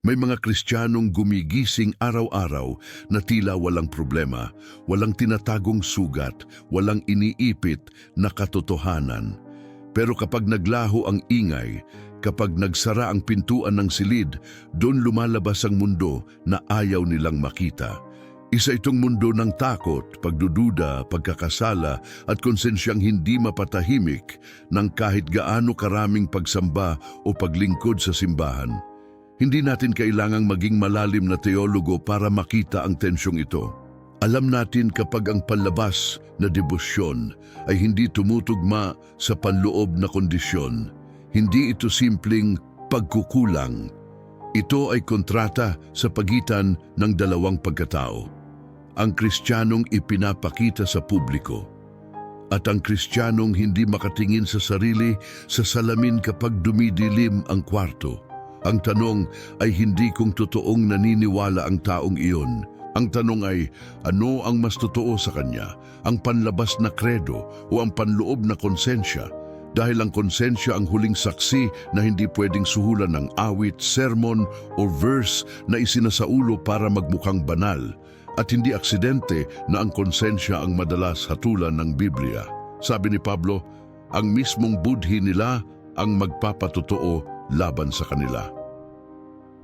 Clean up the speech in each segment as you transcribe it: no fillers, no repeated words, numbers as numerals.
May mga Kristiyanong gumigising araw-araw na tila walang problema, walang tinatagong sugat, walang iniipit na katotohanan. Pero kapag naglaho ang ingay, kapag nagsara ang pintuan ng silid, doon lumalabas ang mundo na ayaw nilang makita. Isa itong mundo ng takot, pagdududa, pagkakasala at konsensyang hindi mapatahimik ng kahit gaano karaming pagsamba o paglingkod sa simbahan. Hindi natin kailangang maging malalim na teologo para makita ang tensyong ito. Alam natin kapag ang panlabas na debosyon ay hindi tumutugma sa panloob na kondisyon, hindi ito simpleng pagkukulang. Ito ay kontrata sa pagitan ng dalawang pagkatao. Ang Kristiyanong ipinapakita sa publiko at ang Kristiyanong hindi makatingin sa sarili sa salamin kapag dumidilim ang kwarto. Ang tanong ay hindi kung totoong naniniwala ang taong iyon. Ang tanong ay, ano ang mas totoo sa kanya? Ang panlabas na kredo o ang panloob na konsensya? Dahil ang konsensya ang huling saksi na hindi pwedeng suhulan ng awit, sermon o verse na isinasaulo para magmukhang banal. At hindi aksidente na ang konsensya ang madalas hatulan ng Biblia. Sabi ni Pablo, ang mismong budhi nila ang magpapatotoo laban sa kanila.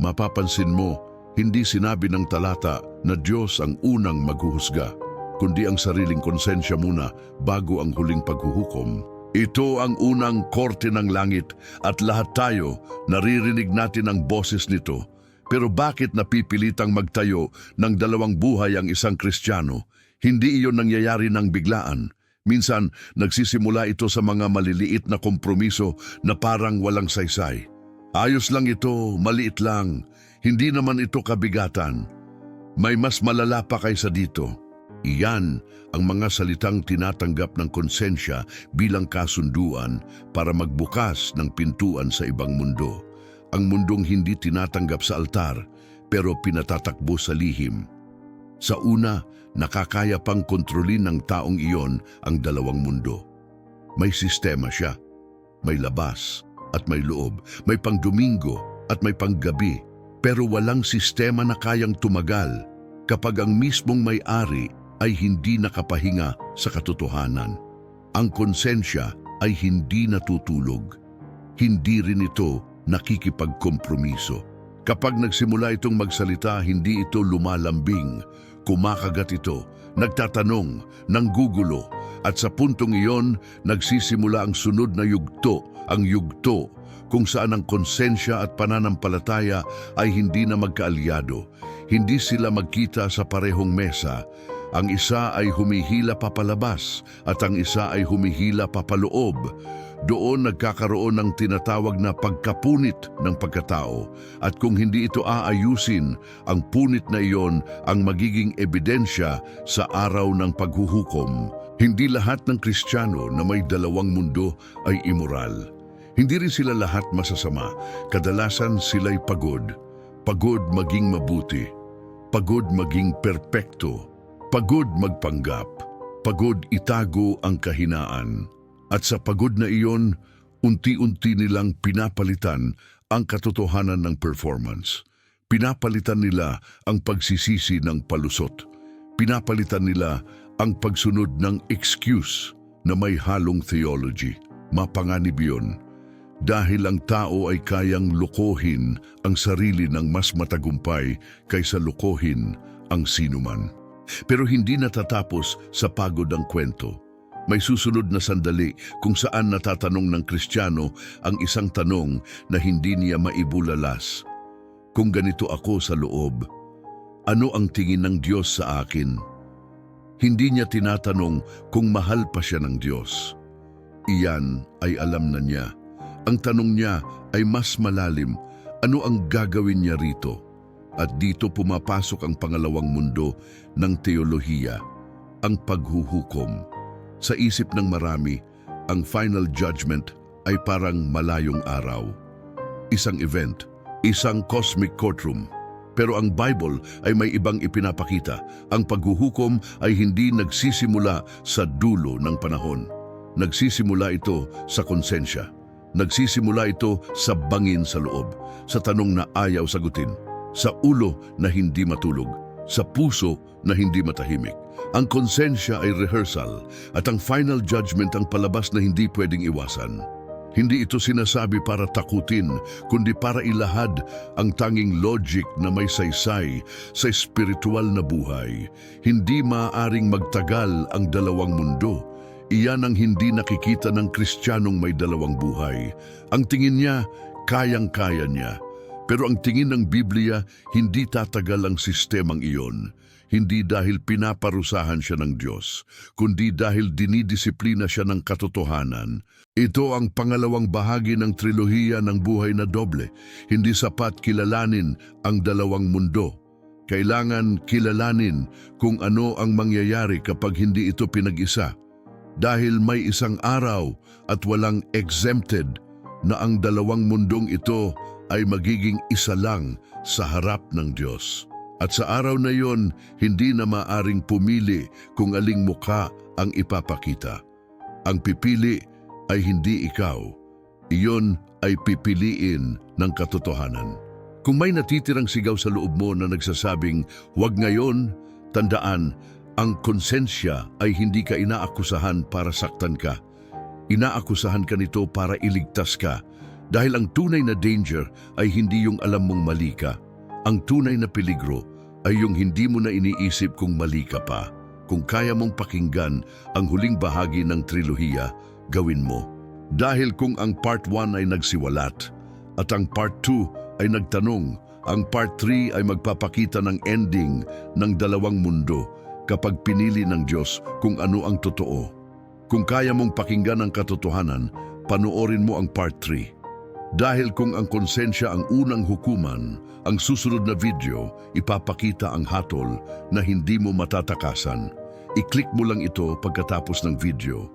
Mapapansin mo, hindi sinabi ng talata na Diyos ang unang maghuhusga, kundi ang sariling konsensya muna bago ang huling paghuhukom. Ito ang unang korte ng langit at lahat tayo naririnig natin ang boses nito. Pero bakit napipilitang magtayo ng dalawang buhay ang isang Kristiyano? Hindi iyon nangyayari ng biglaan. Minsan, nagsisimula ito sa mga maliliit na kompromiso na parang walang saysay. Ayos lang ito, maliit lang. Hindi naman ito kabigatan. May mas malala pa kaysa dito. Iyan ang mga salitang tinatanggap ng konsensya bilang kasunduan para magbukas ng pintuan sa ibang mundo. Ang mundong hindi tinatanggap sa altar pero pinatatakbo sa lihim. Sa una, nakakaya pang kontrolin ng taong iyon ang dalawang mundo. May sistema siya, may labas at may loob, may pangdomingo at may panggabi, pero walang sistema na kayang tumagal kapag ang mismong may-ari ay hindi nakapahinga sa katotohanan. Ang konsensya ay hindi natutulog. Hindi rin ito nakikipagkompromiso. Kapag nagsimula itong magsalita, hindi ito lumalambing. Kumakagat ito, nagtatanong, nanggugulo, at sa puntong iyon, nagsisimula ang sunod na yugto, ang yugto kung saan ang konsensya at pananampalataya ay hindi na magkaalyado. Hindi sila magkita sa parehong mesa. Ang isa ay humihila papalabas at ang isa ay humihila papaloob. Doon nagkakaroon ng tinatawag na pagkapunit ng pagkatao at kung hindi ito aayusin, ang punit na iyon ang magiging ebidensya sa araw ng paghuhukom. Hindi lahat ng Kristiyano na may dalawang mundo ay immoral. Hindi rin sila lahat masasama. Kadalasan sila'y pagod. Pagod maging mabuti. Pagod maging perpekto. Pagod magpanggap. Pagod itago ang kahinaan. At sa pagod na iyon, unti-unti nilang pinapalitan ang katotohanan ng performance. Pinapalitan nila ang pagsisisi ng palusot. Pinapalitan nila ang pagsunod ng excuse na may halong theology. Mapanganib yun. Dahil ang tao ay kayang lokohin ang sarili ng mas matagumpay kaysa lokohin ang sinuman. Pero hindi natatapos sa pagod ang kwento. May susunod na sandali kung saan natatanong ng Kristiyano ang isang tanong na hindi niya maibulalas. Kung ganito ako sa loob, ano ang tingin ng Diyos sa akin? Hindi niya tinatanong kung mahal pa siya ng Diyos. Iyan ay alam na niya. Ang tanong niya ay mas malalim, ano ang gagawin niya rito? At dito pumapasok ang pangalawang mundo ng teolohiya, ang paghuhukom. Sa isip ng marami, ang final judgment ay parang malayong araw. Isang event, isang cosmic courtroom. Pero ang Bible ay may ibang ipinapakita. Ang paghuhukom ay hindi nagsisimula sa dulo ng panahon. Nagsisimula ito sa konsensya. Nagsisimula ito sa bangin sa loob, sa tanong na ayaw sagutin. sa ulo na hindi matulog, sa puso na hindi matahimik. Ang konsensya ay rehearsal at ang final judgment ang palabas na hindi pwedeng iwasan. Hindi ito sinasabi para takutin, kundi para ilahad ang tanging logic na may saysay sa espiritual na buhay. Hindi maaaring magtagal ang dalawang mundo. Iyan ang hindi nakikita ng Kristiyanong may dalawang buhay. Ang tingin niya, kayang-kaya niya. Pero ang tingin ng Biblia, hindi tatagal ang sistemang iyon. Hindi dahil pinaparusahan siya ng Diyos, kundi dahil dinidisiplina siya ng katotohanan. Ito ang pangalawang bahagi ng trilohiya ng buhay na doble. Hindi sapat kilalanin ang dalawang mundo. Kailangan kilalanin kung ano ang mangyayari kapag hindi ito pinag-isa. Dahil may isang araw at walang exempted na ang dalawang mundong ito ay magiging isa lang sa harap ng Diyos. At sa araw na yon, hindi na maaring pumili kung aling mukha ang ipapakita. Ang pipili ay hindi ikaw. Iyon ay pipiliin ng katotohanan. Kung may natitirang sigaw sa loob mo na nagsasabing, "Huwag ngayon," tandaan, ang konsensya ay hindi ka inaakusahan para saktan ka. Inaakusahan ka nito para iligtas ka. Dahil ang tunay na danger ay hindi yung alam mong mali ka. Ang tunay na peligro ay yung hindi mo na iniisip kung mali ka pa. Kung kaya mong pakinggan ang huling bahagi ng trilohiya, gawin mo. Dahil kung ang part 1 ay nagsiwalat at ang part 2 ay nagtanong, ang part 3 ay magpapakita ng ending ng dalawang mundo kapag pinili ng Diyos kung ano ang totoo. Kung kaya mong pakinggan ang katotohanan, panoorin mo ang part 3. Dahil kung ang konsensya ang unang hukuman, ang susunod na video ipapakita ang hatol na hindi mo matatakasan. I-click mo lang ito pagkatapos ng video